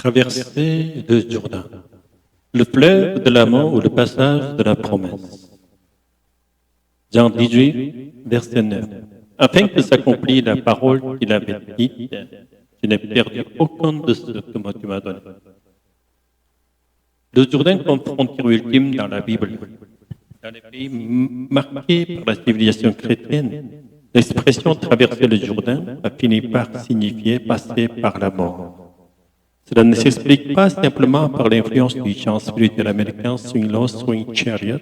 Traverser le Jourdain, le fleuve de la mort ou le passage de la promesse. Jean 18, verset 9. Afin que s'accomplisse la parole qu'il avait dite, je n'ai perdu aucun de ce que moi tu m'as donné. Le Jourdain comme frontière ultime dans la Bible. Dans les pays marqués par la civilisation chrétienne, l'expression traverser le Jourdain a fini par signifier passer par la mort. Cela ne s'explique pas simplement par l'influence du chant spirituel américain Swing Low, Swing Chariot.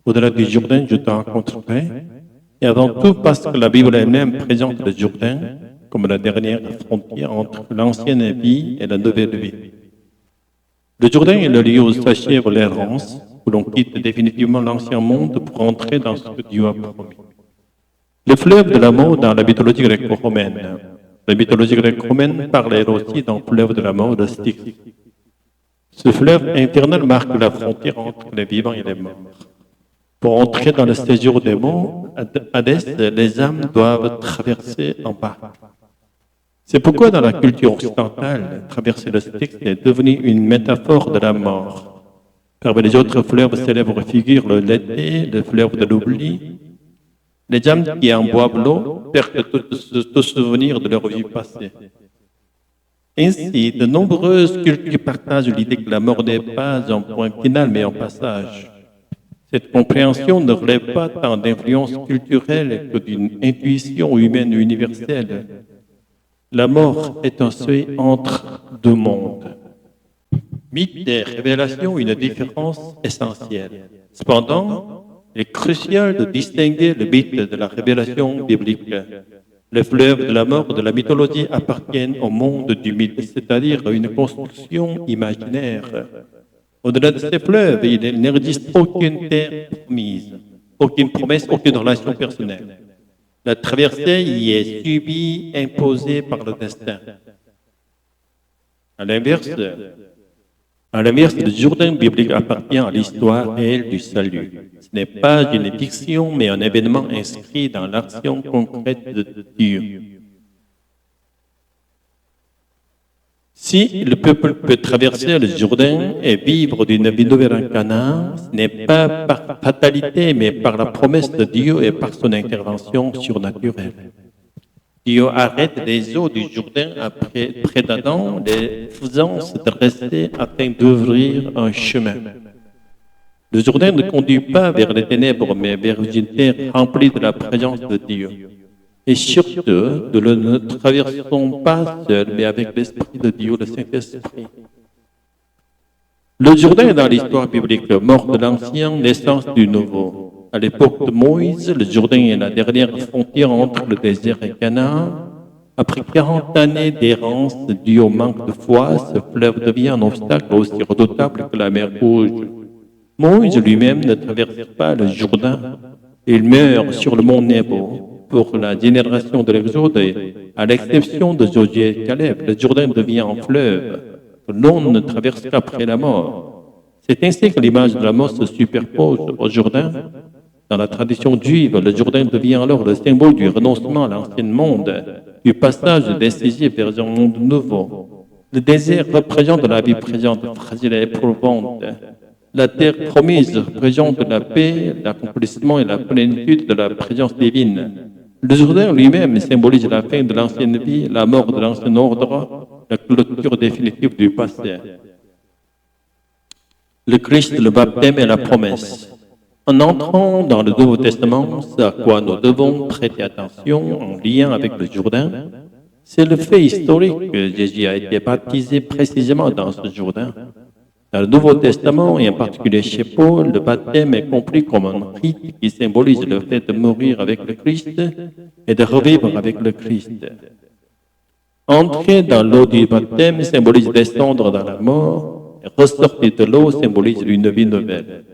Au-delà du Jourdain, je te rencontrerai. Et avant tout parce que la Bible elle-même présente le Jourdain comme la dernière frontière entre l'ancienne vie et la nouvelle vie. Le Jourdain est le lieu où s'achève l'errance, où l'on quitte définitivement l'ancien monde pour entrer dans ce que Dieu a promis. Le fleuve de la mort dans la mythologie gréco-romaine. La mythologie grecque-romaine parle elle aussi d'un fleuve de la mort, de Styx. Ce fleuve infernal marque la frontière entre les vivants et les morts. Pour entrer dans le séjour des morts, Hadès, les âmes doivent traverser en bas. C'est pourquoi dans la culture occidentale, traverser le Styx est devenu une métaphore de la mort. Parmi les autres fleuves célèbres figurent le Léthé, le fleuve de l'oubli. Les âmes qui en boivent l'eau perdent tout souvenir de leur vie passée. Ainsi, de nombreuses cultures partagent l'idée que la mort n'est pas un point final, mais un passage. Cette compréhension ne relève pas tant d'influence culturelle que d'une intuition humaine universelle. La mort est un seuil entre deux mondes. Mythe et révélation, une différence essentielle. Cependant, il est crucial de distinguer le mythe de la révélation biblique. Les fleuves de la mort de la mythologie appartiennent au monde du mythe, c'est-à-dire à une construction imaginaire. Au-delà de ces fleuves, il n'existe aucune terre promise, aucune promesse, aucune relation personnelle. La traversée y est subie, imposée par le destin. À l'inverse, le Jourdain biblique appartient à l'histoire réelle du salut. Ce n'est pas une fiction, mais un événement inscrit dans l'action concrète de Dieu. Si le peuple peut traverser le Jourdain et vivre d'une vie nouvelle en Canaan, ce n'est pas par fatalité, mais par la promesse de Dieu et par son intervention surnaturelle. Dieu arrête les eaux du Jourdain près d'Adam, les faisant se dresser afin d'ouvrir un chemin. Le Jourdain ne conduit pas vers les ténèbres, mais vers une terre remplie de la présence de Dieu. Et surtout, nous ne le traversons pas seul, mais avec l'Esprit de Dieu, le Saint-Esprit. Le Jourdain est dans l'histoire biblique, mort de l'Ancien, naissance du Nouveau. À l'époque de Moïse, le Jourdain est la dernière frontière entre le désert et Canaan. Après 40 années d'errance due au manque de foi, ce fleuve devient un obstacle aussi redoutable que la mer Rouge. Moïse lui-même ne traverse pas le Jourdain. Il meurt sur le mont Nebo. Pour la génération de l'Exode, à l'exception de Josué et Caleb, le Jourdain devient un fleuve que l'on ne traverse qu'après la mort. C'est ainsi que l'image de la mort se superpose au Jourdain. Dans la tradition juive, le Jourdain devient alors le symbole du renoncement à l'ancien monde, du passage décisif vers un monde nouveau. Le désert représente la vie présente, fragile et éprouvante. La terre promise représente la paix, l'accomplissement et la plénitude de la présence divine. Le Jourdain lui-même symbolise la fin de l'ancienne vie, la mort de l'ancien ordre, la clôture définitive du passé. Le Christ, le baptême et la promesse. En entrant dans le Nouveau Testament, ce à quoi nous devons prêter attention en lien avec le Jourdain, c'est le fait historique que Jésus a été baptisé précisément dans ce Jourdain. Dans le Nouveau Testament, et en particulier chez Paul, le baptême est compris comme un rite qui symbolise le fait de mourir avec le Christ et de revivre avec le Christ. Entrer dans l'eau du baptême symbolise descendre dans la mort, et ressortir de l'eau symbolise une vie nouvelle.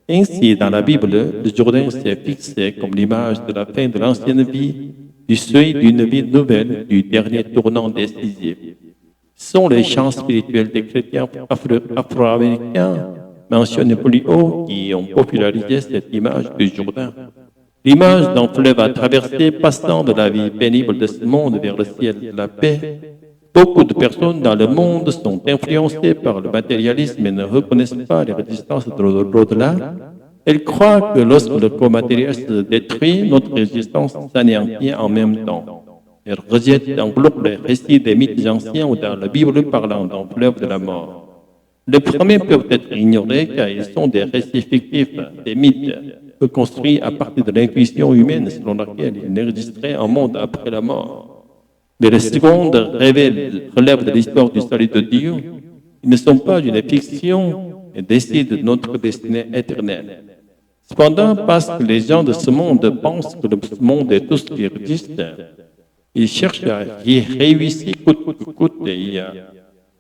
Ainsi, dans la Bible, le Jourdain s'est fixé comme l'image de la fin de l'ancienne vie, du seuil d'une vie nouvelle, du dernier tournant décisif. Ce sont les chants spirituels des chrétiens afro-américains mentionnés plus haut qui ont popularisé cette image du Jourdain. L'image d'un fleuve à traverser passant de la vie pénible de ce monde vers le ciel de la paix Beaucoup de personnes dans le monde sont influencées par le matérialisme et ne reconnaissent pas les résistances de l'au-delà. Elles croient que lorsque le corps matériel se détruit, notre résistance s'anéantit en même temps. Elles rejettent en bloc les récits des mythes anciens ou dans la Bible parlant d'un fleuve de la mort. Les premiers peuvent être ignorés car ils sont des récits fictifs, des mythes construits à partir de l'intuition humaine selon laquelle il n'existerait un monde après la mort. Mais les secondes relèvent de l'histoire du salut de Dieu. Ils ne sont pas une fiction et décident de notre destinée éternelle. Cependant, parce que les gens de ce monde pensent que le monde est tout ce qui existe, ils cherchent à y réussir coûte que coûte et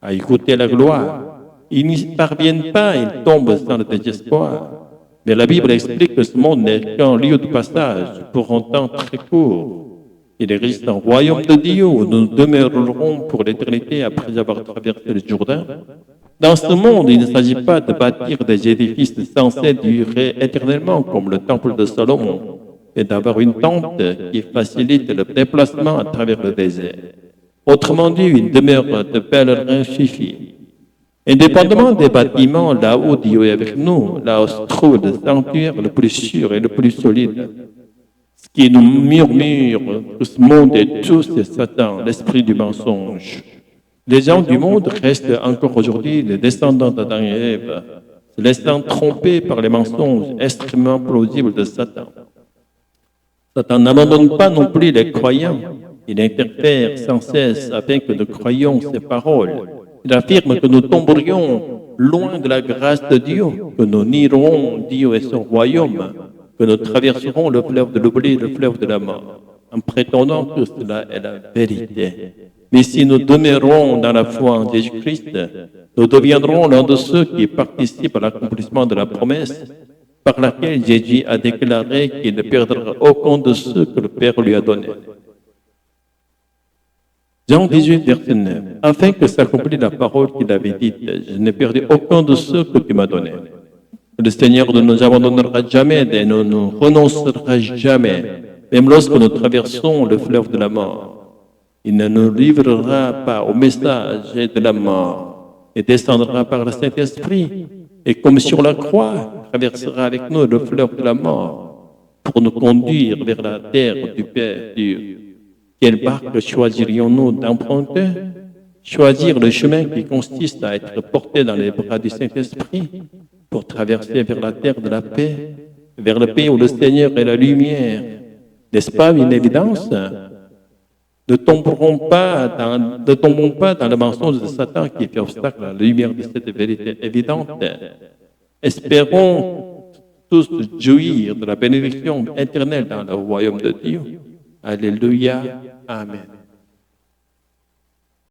à écouter la gloire. Ils n'y parviennent pas, ils tombent dans le désespoir. Mais la Bible explique que ce monde n'est qu'un lieu de passage pour un temps très court. Il existe un royaume de Dieu où nous demeurerons pour l'éternité après avoir traversé le Jourdain. Dans ce monde, il ne s'agit pas de bâtir des édifices censés durer éternellement comme le temple de Salomon et d'avoir une tente qui facilite le déplacement à travers le désert. Autrement dit, une demeure de pèlerin suffit. Indépendamment des bâtiments, là où Dieu est avec nous, là où se trouve le sanctuaire le plus sûr et le plus solide. Ce qui nous murmure que ce monde est tout, c'est Satan, l'esprit du mensonge. Les gens du monde restent encore aujourd'hui les descendants d'Adam et Ève, se laissant tromper par les mensonges extrêmement plausibles de Satan. Satan n'abandonne pas non plus les croyants. Il interfère sans cesse afin que nous croyions ses paroles. Il affirme que nous tomberions loin de la grâce de Dieu, que nous nierons Dieu et son royaume, que nous traverserons le fleuve de l'oubli, le fleuve de la mort, en prétendant que cela est la vérité. Mais si nous demeurons dans la foi en Jésus-Christ, nous deviendrons l'un de ceux qui participent à l'accomplissement de la promesse par laquelle Jésus a déclaré qu'il ne perdra aucun de ceux que le Père lui a donnés. Jean 18, verset 9. Afin que s'accomplisse la parole qu'il avait dite, je n'ai perdu aucun de ceux que tu m'as donnés. Le Seigneur ne nous abandonnera jamais et ne nous renoncera jamais, même lorsque nous traversons le fleuve de la mort. Il ne nous livrera pas au message de la mort et descendra par le Saint-Esprit. Et comme sur la croix, traversera avec nous le fleuve de la mort pour nous conduire vers la terre du Père Dieu. Quelle barque choisirions-nous d'emprunter? Choisir le chemin qui consiste à être porté dans les bras du Saint-Esprit pour traverser vers la terre de la paix, vers le pays où le Seigneur est la lumière. N'est-ce pas une évidence? Ne tombons pas dans le mensonge de Satan qui fait obstacle à la lumière de cette vérité évidente. Espérons tous jouir de la bénédiction éternelle dans le royaume de Dieu. Alléluia. Amen.